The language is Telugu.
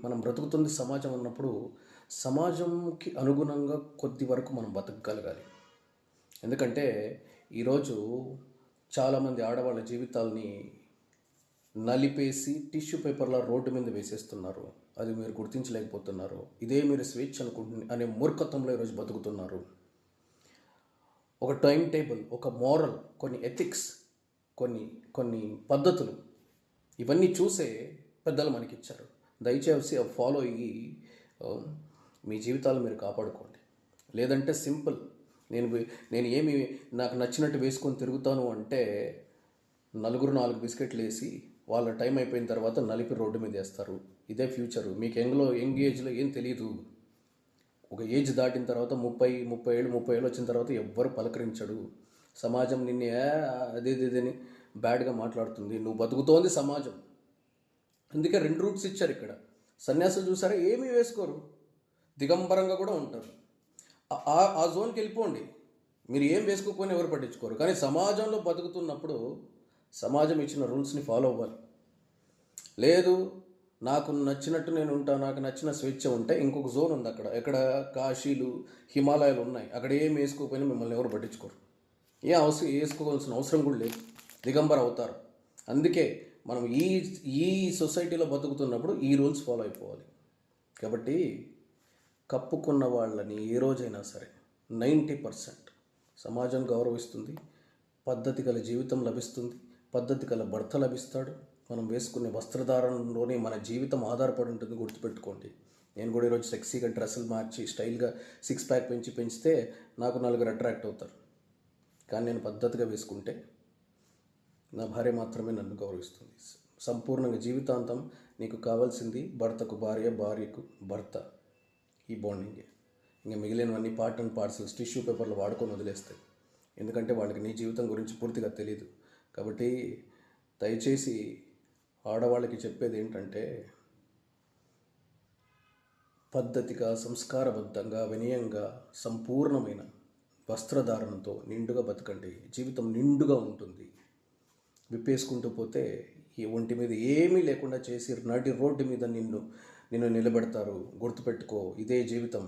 మనం బ్రతుకుతుంది సమాజం అన్నప్పుడు సమాజంకి అనుగుణంగా కొద్ది వరకు మనం బతకగలగాలి. ఎందుకంటే ఈరోజు చాలామంది ఆడవాళ్ళ జీవితాల్ని నలిపేసి టిష్యూ పేపర్లా రోడ్డు మీద వేసేస్తున్నారు. అది మీరు గుర్తించలేకపోతున్నారు. ఇదే మీరు స్వేచ్ఛ అనే మూర్ఖత్వంలో ఈరోజు బతుకుతున్నారు. ఒక టైం టేబుల్, ఒక మోరల్, కొన్ని ఎథిక్స్, కొన్ని కొన్ని పద్ధతులు, ఇవన్నీ చూసే పెద్దలు మనకిచ్చారు. దయచేసి అవి ఫాలో అయ్యి మీ జీవితాలు మీరు కాపాడుకోండి. లేదంటే సింపుల్, నేను ఏమి నాకు నచ్చినట్టు వేసుకొని తిరుగుతాను అంటే నలుగురు 4 బిస్కెట్లు వేసి వాళ్ళ టైం అయిపోయిన తర్వాత నలిపి రోడ్డు మీద వేస్తారు. ఇదే ఫ్యూచరు. మీకు యంగ్ ఏజ్లో ఏం తెలియదు. ఒక ఏజ్ దాటిన తర్వాత 30 ఏళ్ళు వచ్చిన తర్వాత ఎవ్వరు పలకరించడు. సమాజం నిన్ను అదేదని బ్యాడ్గా మాట్లాడుతుంది. నువ్వు బతుకుతోంది సమాజం. అందుకే 2 రూట్స్ ఇచ్చారు ఇక్కడ. సన్యాసులు చూసారా, ఏమీ వేసుకోరు, దిగంబరంగా కూడా ఉంటారు. ఆ జోన్కి వెళ్ళిపోండి. మీరు ఏం వేసుకోకపోయినా ఎవరు పట్టించుకోరు. కానీ సమాజంలో బతుకుతున్నప్పుడు సమాజం ఇచ్చిన రూల్స్ని ఫాలో అవ్వాలి. లేదు, నాకు నచ్చినట్టు నేను ఉంటా, నాకు నచ్చిన స్వేచ్ఛ ఉంటే ఇంకొక జోన్ ఉంది అక్కడ. ఎక్కడ కాశీలు, హిమాలయాలు ఉన్నాయి. అక్కడ ఏం వేసుకోకపోయినా మిమ్మల్ని ఎవరు పట్టించుకోరు. వేసుకోవాల్సిన అవసరం కూడా లేదు. దిగంబర అవుతారు. అందుకే మనం ఈ సొసైటీలో బతుకుతున్నప్పుడు ఈ రూల్స్ ఫాలో అయిపోవాలి. కాబట్టి కప్పుకున్న వాళ్ళని ఏ రోజైనా సరే 90% సమాజం గౌరవిస్తుంది. పద్ధతి గల జీవితం లభిస్తుంది. పద్ధతి గల భర్త లభిస్తాడు. మనం వేసుకునే వస్త్రధారణలోనే మన జీవితం ఆధారపడి ఉంటుంది. గుర్తుపెట్టుకోండి. నేను కూడా ఈరోజు సెక్సీగా డ్రెస్సులు మార్చి స్టైల్గా 6 ప్యాక్ పెంచితే నాకు 4 అట్రాక్ట్ అవుతారు. కానీ నేను పద్ధతిగా వేసుకుంటే నా భార్య మాత్రమే నన్ను గౌరవిస్తుంది. సంపూర్ణంగా జీవితాంతం నీకు కావాల్సింది భర్తకు భార్య, భార్యకు భర్త. ఈ బాండింగే. ఇంకా మిగిలినవన్నీ పార్ట్ అండ్ పార్సల్స్ టిష్యూ పేపర్లు వాడుకొని వదిలేస్తాయి. ఎందుకంటే వాళ్ళకి నీ జీవితం గురించి పూర్తిగా తెలియదు. కాబట్టి దయచేసి ఆడవాళ్ళకి చెప్పేది ఏంటంటే, పద్ధతిగా, సంస్కారబద్ధంగా, వినయంగా, సంపూర్ణమైన వస్త్రధారణతో నిండుగా బతకండి. జీవితం నిండుగా ఉంటుంది. విప్పేసుకుంటూ పోతే ఈ ఒంటి మీద ఏమీ లేకుండా చేసి నడి రోడ్డు మీద నిన్ను నిలబెడతారు. గుర్తుపెట్టుకో, ఇదే జీవితం.